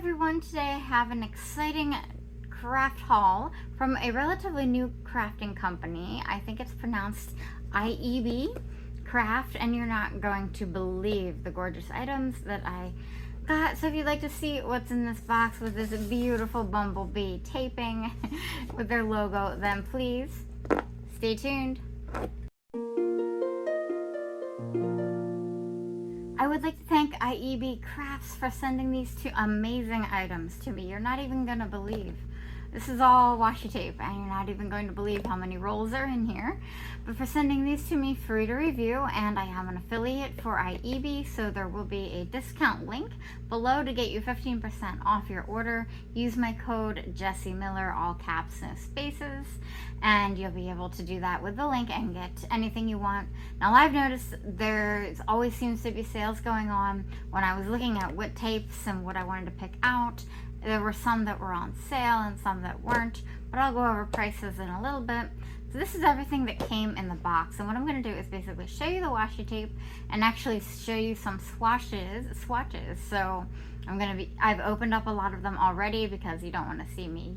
everyone, today I have an exciting craft haul from a relatively new crafting company. I think it's pronounced ieebee craft, and you're not going to believe the gorgeous items that I got. So if you'd like to see what's in this box with this beautiful bumblebee taping with their logo, then please stay tuned. I would like to thank ieebee Crafts for sending these two amazing items to me. You're not even going to believe. This is all washi tape, and you're not even going to believe how many rolls are in here. But for sending these to me free to review, and I am an affiliate for ieebee, so there will be a discount link below to get you 15% off your order. Use my code Jessie Miller, all caps, no spaces, and you'll be able to do that with the link and get anything you want. Now, I've noticed there always seems to be sales going on. When I was looking at what tapes and what I wanted to pick out, there were some that were on sale and some that weren't, but I'll go over prices in a little bit. So this is everything that came in the box, and what I'm going to do is basically show you the washi tape and actually show you some swatches. So I've opened up a lot of them already because you don't want to see me,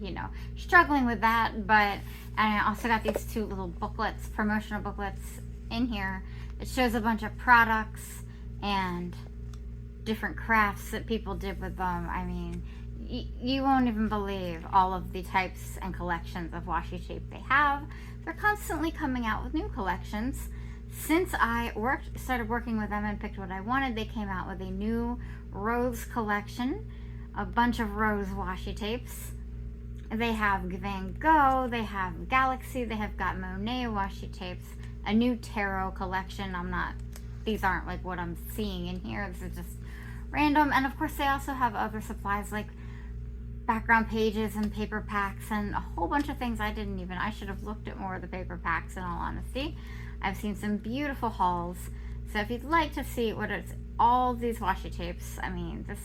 struggling with that. But and I also got these two little booklets, promotional booklets in here. It shows a bunch of products and different crafts that people did with them. I mean, you won't even believe all of the types and collections of washi tape they have. They're constantly coming out with new collections. Since I started working with them and picked what I wanted, they came out with a new rose collection, a bunch of rose washi tapes. They have Van Gogh, they have Galaxy, they have got Monet washi tapes, a new tarot collection. These aren't like what I'm seeing in here. This is just random. And of course they also have other supplies like background pages and paper packs and a whole bunch of things I should have looked at more of the paper packs, in all honesty. I've seen some beautiful hauls. So if you'd like to see what it's all these washi tapes, I mean, this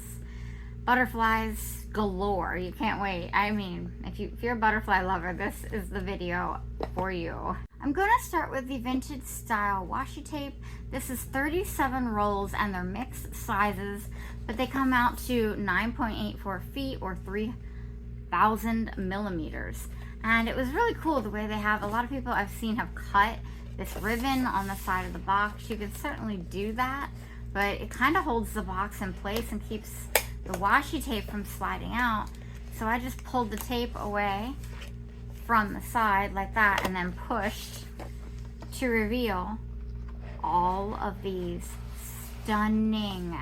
butterflies galore. You can't wait. I mean, if you're a butterfly lover, this is the video for you. I'm going to start with the vintage style washi tape. This is 37 rolls and they're mixed sizes, but they come out to 9.84 feet or 3,000 millimeters. And it was really cool the way they have, a lot of people I've seen have cut this ribbon on the side of the box. You can certainly do that, but it kind of holds the box in place and keeps the washi tape from sliding out. So I just pulled the tape away from the side like that and then pushed to reveal all of these stunning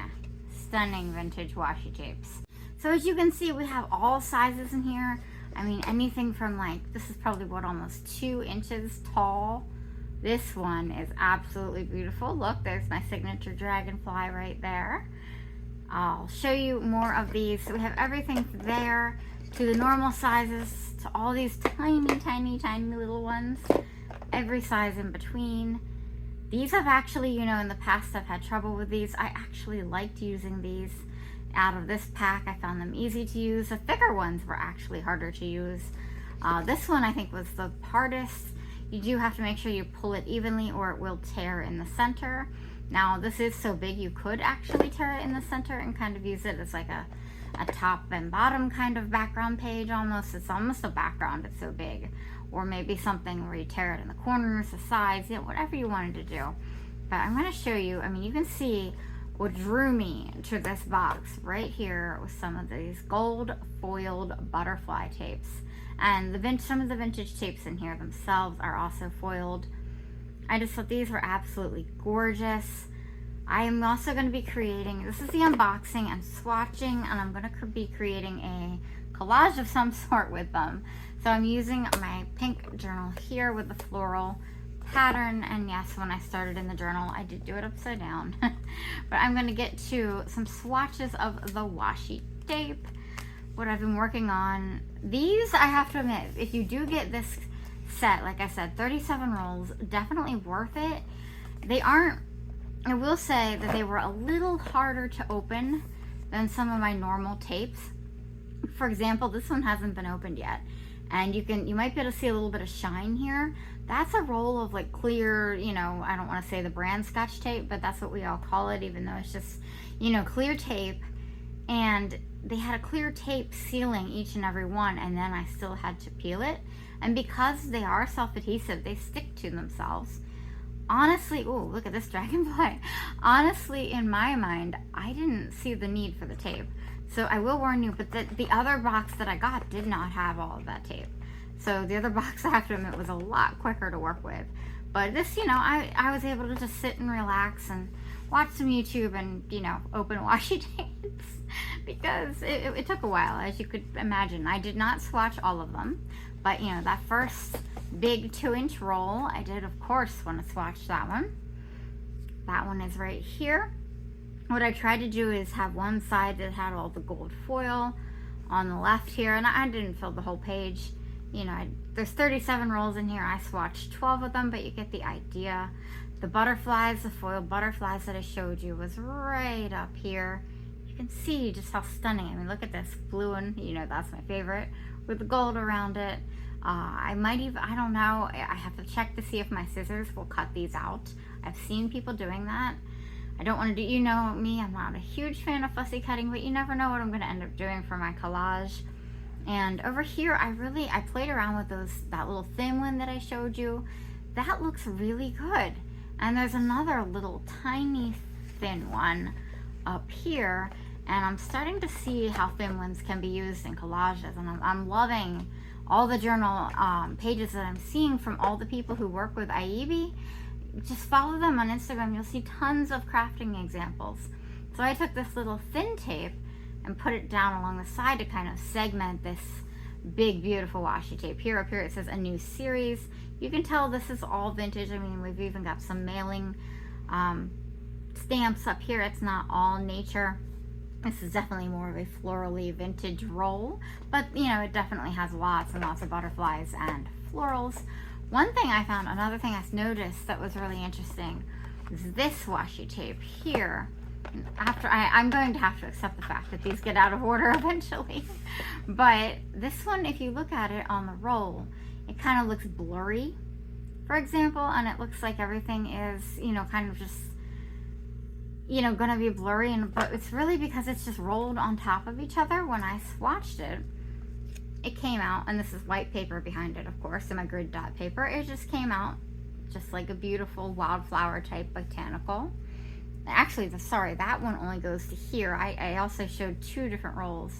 vintage washi tapes. So as you can see, we have all sizes in here. I mean, anything from this is probably almost 2 inches tall. This one is absolutely beautiful. Look, there's my signature dragonfly right there. I'll show you more of these. So we have everything from there to the normal sizes to all these tiny little ones, every size in between. These have actually, in the past I've had trouble with these. I actually liked using these out of this pack. I found them easy to use. The thicker ones were actually harder to use. This one I think was the hardest. You do have to make sure you pull it evenly or it will tear in the center. Now this is so big you could actually tear it in the center and kind of use it as like a top and bottom kind of background page almost. It's almost a background, it's so big. Or maybe something where you tear it in the corners, the sides, whatever you wanted to do. But I'm going to show you, I mean, you can see what drew me to this box right here with some of these gold foiled butterfly tapes. And some of the vintage tapes in here themselves are also foiled. I just thought these were absolutely gorgeous. I am also going to be creating, this is the unboxing and swatching, and I'm going to be creating a collage of some sort with them. So I'm using my pink journal here with the floral pattern, and yes, when I started in the journal, I did do it upside down. But I'm going to get to some swatches of the washi tape, what I've been working on. These, I have to admit, if you do get this set, like I said, 37 rolls, definitely worth it. I will say that they were a little harder to open than some of my normal tapes. For example, this one hasn't been opened yet, and you might be able to see a little bit of shine here. That's a roll of clear, I don't want to say the brand Scotch tape, but that's what we all call it, even though it's just, clear tape. And they had a clear tape sealing each and every one, and then I still had to peel it. And because they are self-adhesive, they stick to themselves. Honestly, oh, look at this dragonfly. Honestly, in my mind, I didn't see the need for the tape. So I will warn you, but the other box that I got did not have all of that tape. So the other box, I have to admit, was a lot quicker to work with. But this, you know, I was able to just sit and relax and watch some YouTube and, you know, open washi tapes because it took a while, as you could imagine. I did not swatch all of them, but, you know, that first big 2-inch roll, I did, of course, want to swatch that one. That one is right here. What I tried to do is have one side that had all the gold foil on the left here, and I didn't fill the whole page. You know, there's 37 rolls in here. I swatched 12 of them, but you get the idea. The butterflies, the foil butterflies that I showed you was right up here. You can see just how stunning. I mean, look at this blue one, you know, that's my favorite, with the gold around it. I might even, I don't know, I have to check to see if my scissors will cut these out. I've seen people doing that. I don't want to do, you know me, I'm not a huge fan of fussy cutting, but you never know what I'm going to end up doing for my collage. And over here, I played around with that little thin one that I showed you. That looks really good. And there's another little tiny thin one up here. And I'm starting to see how thin ones can be used in collages. And I'm loving all the journal pages that I'm seeing from all the people who work with ieebee. Just follow them on Instagram. You'll see tons of crafting examples. So I took this little thin tape and put it down along the side to kind of segment this big, beautiful washi tape. Here, up here, it says a new series. You can tell this is all vintage. I mean, we've even got some mailing stamps up here. It's not all nature. This is definitely more of a florally vintage roll, but you know, it definitely has lots and lots of butterflies and florals. One thing I found, another thing I noticed that was really interesting, is this washi tape here. After I'm going to have to accept the fact that these get out of order eventually, but this one, if you look at it on the roll, it kind of looks blurry, for example, and it looks like everything is, you know, kind of just, you know, gonna be blurry, but it's really because it's just rolled on top of each other. When I swatched it, it came out, and this is white paper behind it, of course, and my grid dot paper. It just came out just like a beautiful wildflower type botanical. Actually, sorry, that one only goes to here. I also showed 2 different rolls.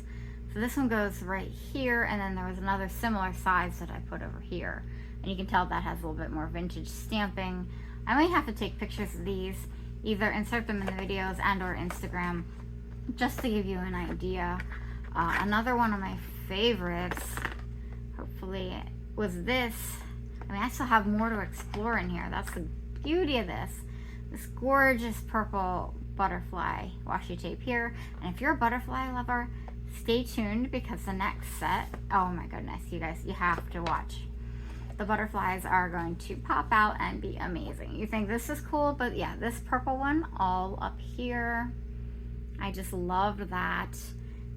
So this one goes right here, and then there was another similar size that I put over here. And you can tell that has a little bit more vintage stamping. I might have to take pictures of these, either insert them in the videos and or Instagram, just to give you an idea. Another one of my favorites, hopefully, was this. I mean, I still have more to explore in here. That's the beauty of this. This gorgeous purple butterfly washi tape here. And if you're a butterfly lover, stay tuned, because the next set, oh my goodness, you guys, you have to watch. The butterflies are going to pop out and be amazing. You think this is cool, but yeah, this purple one all up here, I just loved that.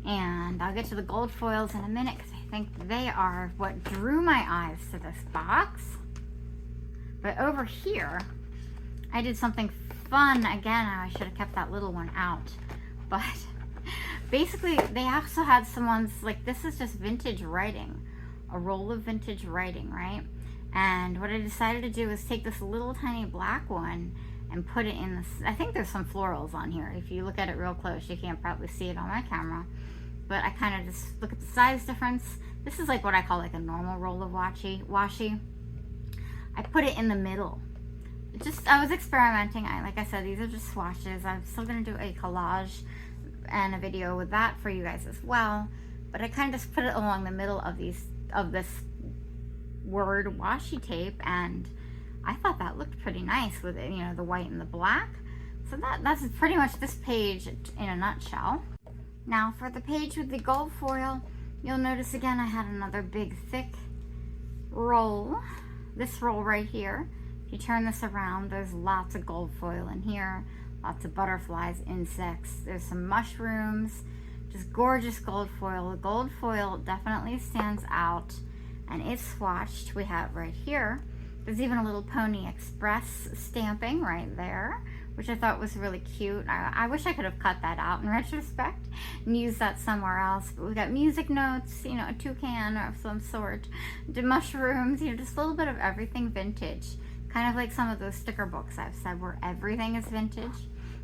And I'll get to the gold foils in a minute, because I think they are what drew my eyes to this box. But over here, I did something fun. Again, I should have kept that little one out. But basically, they also had some ones, like this is just vintage writing. A roll of vintage writing, right? And what I decided to do is take this little tiny black one and put it in this. I think there's some florals on here. If you look at it real close, you can't probably see it on my camera. But I kind of just look at the size difference. This is like what I call like a normal roll of washi. I put it in the middle. I was experimenting. Like I said, these are just swatches. I'm still gonna do a collage and a video with that for you guys as well. But I kind of just put it along the middle of this word washi tape, and I thought that looked pretty nice with it, you know, the white and the black. So that's pretty much this page in a nutshell. Now for the page with the gold foil, you'll notice again I had another big thick roll. This roll right here. If you turn this around, there's lots of gold foil in here, lots of butterflies, insects, there's some mushrooms, just gorgeous gold foil. The gold foil definitely stands out, and it's swatched. We have right here, there's even a little Pony Express stamping right there, which I thought was really cute. I wish I could have cut that out in retrospect and used that somewhere else. But we got music notes, you know, a toucan of some sort, the mushrooms, you know, just a little bit of everything vintage. Kind of like some of those sticker books I've said where everything is vintage.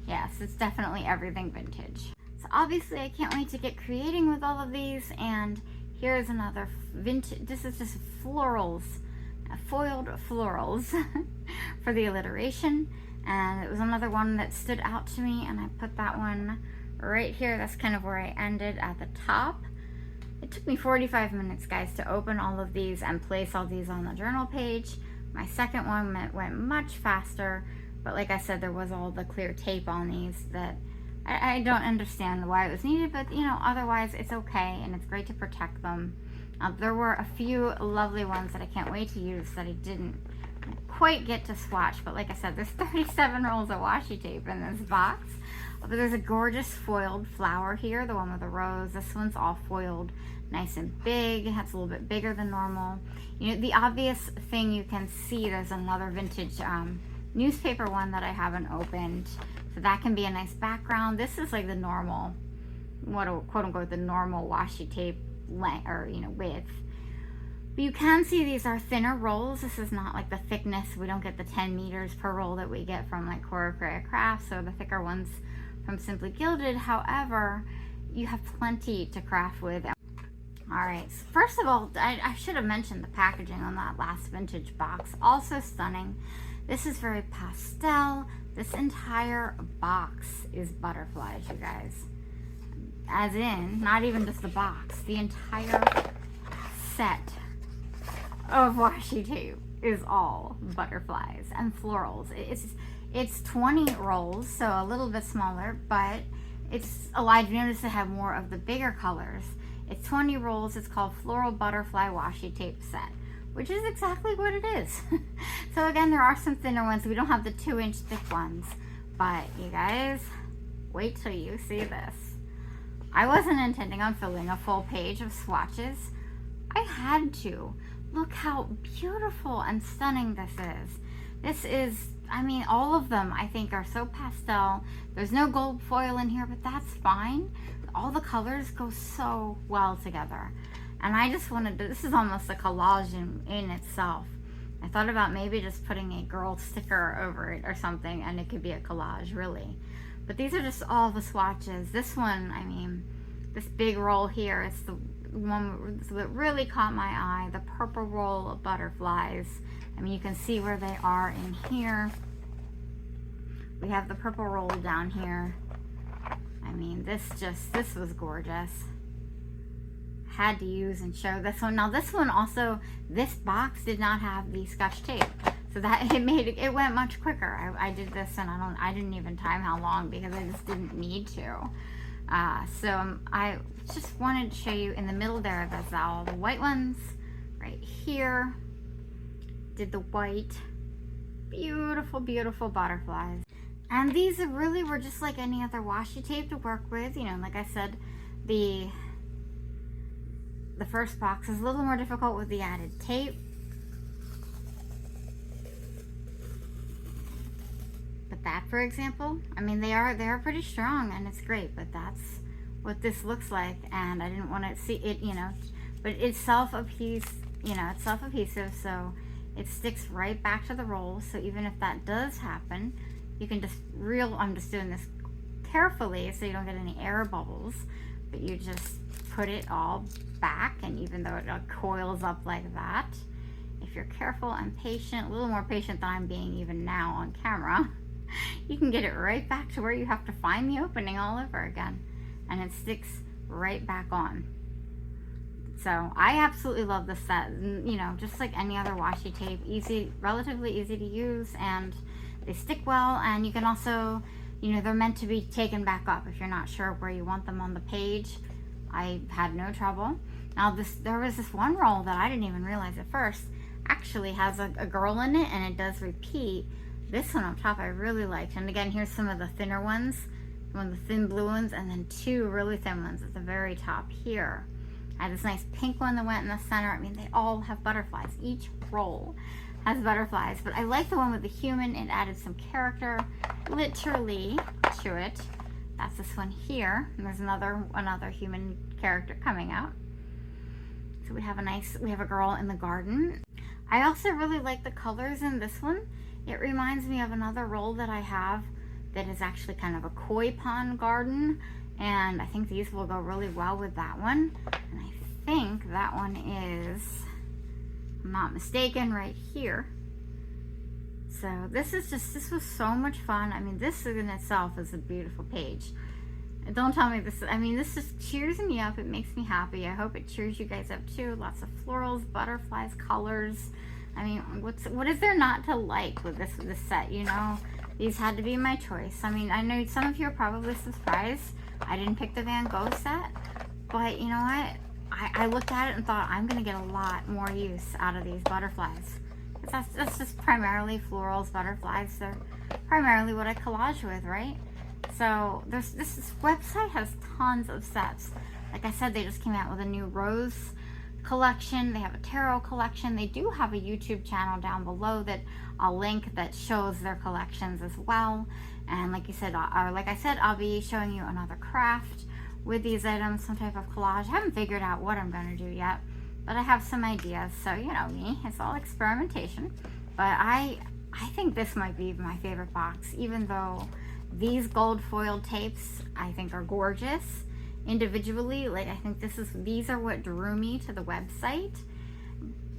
Yes, it's definitely everything vintage. So obviously I can't wait to get creating with all of these, and here's another vintage, this is just florals, foiled florals for the alliteration, and it was another one that stood out to me, and I put that one right here. That's kind of where I ended at the top. It took me 45 minutes, guys, to open all of these and place all these on the journal page. My second one went much faster, but like I said, there was all the clear tape on these that I don't understand why it was needed, but you know, otherwise it's okay, and it's great to protect them. There were a few lovely ones that I can't wait to use that I didn't quite get to swatch, but like I said, there's 37 rolls of washi tape in this box. But there's a gorgeous foiled flower here, the one with the rose. This one's all foiled, nice and big. It's a little bit bigger than normal. You know, the obvious thing you can see, there's another vintage newspaper one that I haven't opened. So that can be a nice background. This is like the normal, quote unquote, the normal washi tape length, or you know, width. But you can see these are thinner rolls. This is not like the thickness. We don't get the 10 meters per roll that we get from like Crafts or the thicker ones from Simply Gilded. However, you have plenty to craft with. All right, so first of all, I should have mentioned the packaging on that last vintage box. Also stunning. This is very pastel. This entire box is butterflies, you guys. As in, not even just the box, the entire set of washi tape is all butterflies and florals. It's 20 rolls, so a little bit smaller, but it's allowed. You notice to have more of the bigger colors. It's 20 rolls. It's called Floral Butterfly Washi Tape Set, which is exactly what it is. So again, there are some thinner ones. We don't have the 2-inch thick ones, but you guys, wait till you see this. I wasn't intending on filling a full page of swatches. I had to. Look how beautiful and stunning this is. This is, I mean, all of them I think are so pastel. There's no gold foil in here, but that's fine. All the colors go so well together. And I just wanted to, this is almost a collage in itself. I thought about maybe just putting a girl sticker over it or something, and it could be a collage, really. But these are just all the swatches. This one, I mean, this big roll here, it's the one that really caught my eye, the purple roll of butterflies. I mean, you can see where they are in here. We have the purple roll down here. I mean, this was gorgeous. Had to use and show this one. Now this one also, this box did not have the Scotch tape, so that it went much quicker. I did this and I didn't even time how long because I just didn't need to. So I just wanted to show you in the middle there, that's all the white ones right here. Did the white, beautiful, beautiful butterflies. And these really were just like any other washi tape to work with. You know, like I said, the first box is a little more difficult with the added tape. But that, for example, I mean, they are pretty strong and it's great, but that's what this looks like. And I didn't want to see it, you know, but it's self-adhesive, so it sticks right back to the roll. So even if that does happen, you can just I'm just doing this carefully so you don't get any air bubbles, but you just put it all back, and even though it coils up like that, if you're careful and patient, a little more patient than I'm being even now on camera, you can get it right back to where you have to find the opening all over again, and it sticks right back on. So I absolutely love this set. You know, just like any other washi tape, easy, relatively easy to use, and they stick well. And you can also, you know, they're meant to be taken back up if you're not sure where you want them on the page. I had no trouble. Now there was this one roll that I didn't even realize at first actually has a girl in it, and it does repeat. This one on top I really liked. And again, here's some of the thinner ones, one of the thin blue ones, and then two really thin ones at the very top here. I had this nice pink one that went in the center. I mean, they all have butterflies. Each roll has butterflies, but I like the one with the human. It added some character, literally, to it. That's this one here. And there's another human character coming out. So we have a girl in the garden. I also really like the colors in this one. It reminds me of another roll that I have that is actually kind of a koi pond garden. And I think these will go really well with that one. And I think that one is, if I'm not mistaken, right here. So this was so much fun. I mean, this in itself is a beautiful page. Don't tell me this, I mean, this just cheers me up. It makes me happy. I hope it cheers you guys up too. Lots of florals, butterflies, colors. I mean, what is there not to like with this set, you know? These had to be my choice. I mean, I know some of you are probably surprised I didn't pick the Van Gogh set, but you know what? I looked at it and thought I'm gonna get a lot more use out of these butterflies. That's just primarily florals, butterflies. They're primarily what I collage with, right? So this website has tons of sets. Like I said, they just came out with a new rose collection. They have a tarot collection. They do have a YouTube channel down below that I'll link that shows their collections as well. And like I said, I'll be showing you another craft with these items, some type of collage. I haven't figured out what I'm going to do yet, but I have some ideas. So you know me, it's all experimentation. But I think this might be my favorite box, even though these gold foiled tapes I think are gorgeous individually. Like, I think these are what drew me to the website.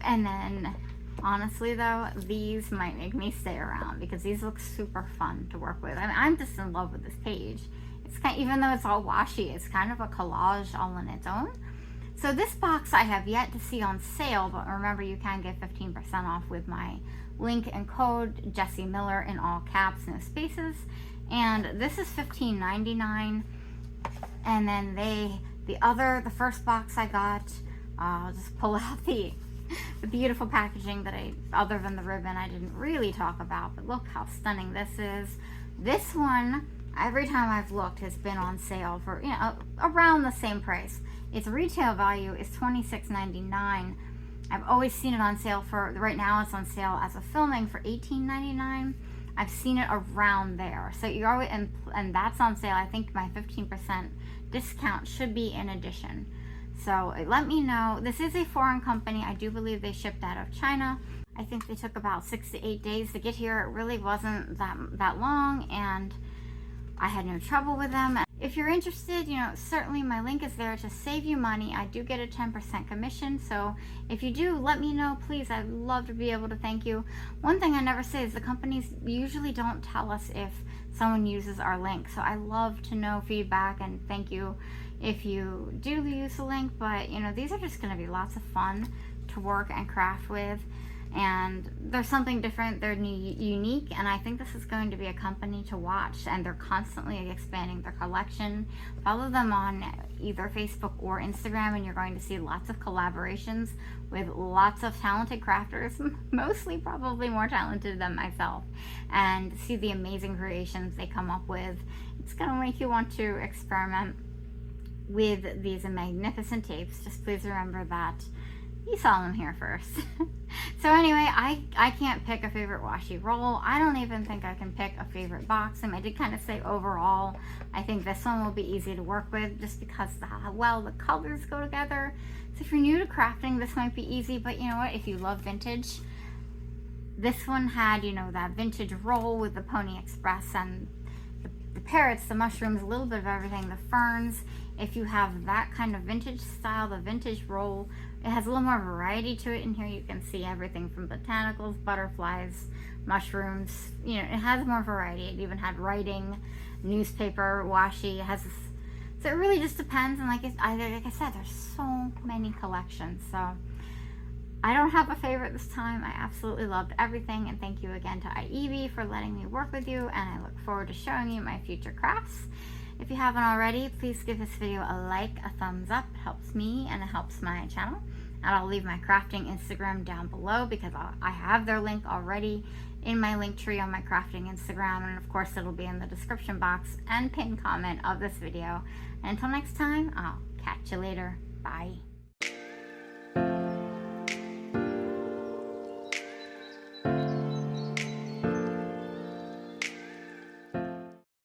And then honestly though, these might make me stay around because these look super fun to work with. I mean, I'm just in love with this page. It's kind of, even though it's all washi, it's kind of a collage all on its own. So this box I have yet to see on sale, but remember you can get 15% off with my link and code Jessie Miller in all caps, no spaces. And this is $15.99. And then the first box I got, I'll just pull out the beautiful packaging that other than the ribbon, I didn't really talk about, but look how stunning this is. This one, every time I've looked, has been on sale for, you know, around the same price. Its retail value is $26.99. I've always seen it on sale for, right now it's on sale as a filming for $18.99. I've seen it around there. So you always, and that's on sale. I think my 15% discount should be in addition. So let me know. This is a foreign company. I do believe they shipped out of China. I think they took about 6 to 8 days to get here. It really wasn't that long, and I had no trouble with them. If you're interested, you know, certainly my link is there to save you money. I do get a 10% commission, so if you do, let me know, please. I'd love to be able to thank you. One thing I never say is the companies usually don't tell us if someone uses our link, so I love to know feedback and thank you if you do use the link. But you know, these are just going to be lots of fun to work and craft with, and there's something different. They're unique, and I think this is going to be a company to watch, and they're constantly expanding their collection. Follow them on either Facebook or Instagram, and you're going to see lots of collaborations with lots of talented crafters, mostly probably more talented than myself, and see the amazing creations they come up with. It's going to make you want to experiment with these magnificent tapes. Just please remember that you saw them here first. So anyway, I can't pick a favorite washi roll. I don't even think I can pick a favorite box. And I did kind of say overall, I think this one will be easy to work with just because how well the colors go together. So if you're new to crafting, this might be easy, but you know what, if you love vintage, this one had, you know, that vintage roll with the Pony Express and the parrots, the mushrooms, a little bit of everything, the ferns. If you have that kind of vintage style, the vintage roll, it has a little more variety to it. In here you can see everything from botanicals, butterflies, mushrooms. You know, it has more variety. It even had writing, newspaper, washi. It has this, so it really just depends. And like I said, there's so many collections. So I don't have a favorite this time. I absolutely loved everything, and thank you again to ieebee for letting me work with you, and I look forward to showing you my future crafts. If you haven't already, please give this video a like, a thumbs up. It helps me and it helps my channel. And I'll leave my crafting Instagram down below because I have their link already in my link tree on my crafting Instagram, and of course it'll be in the description box and pinned comment of this video. And until next time, I'll catch you later. Bye.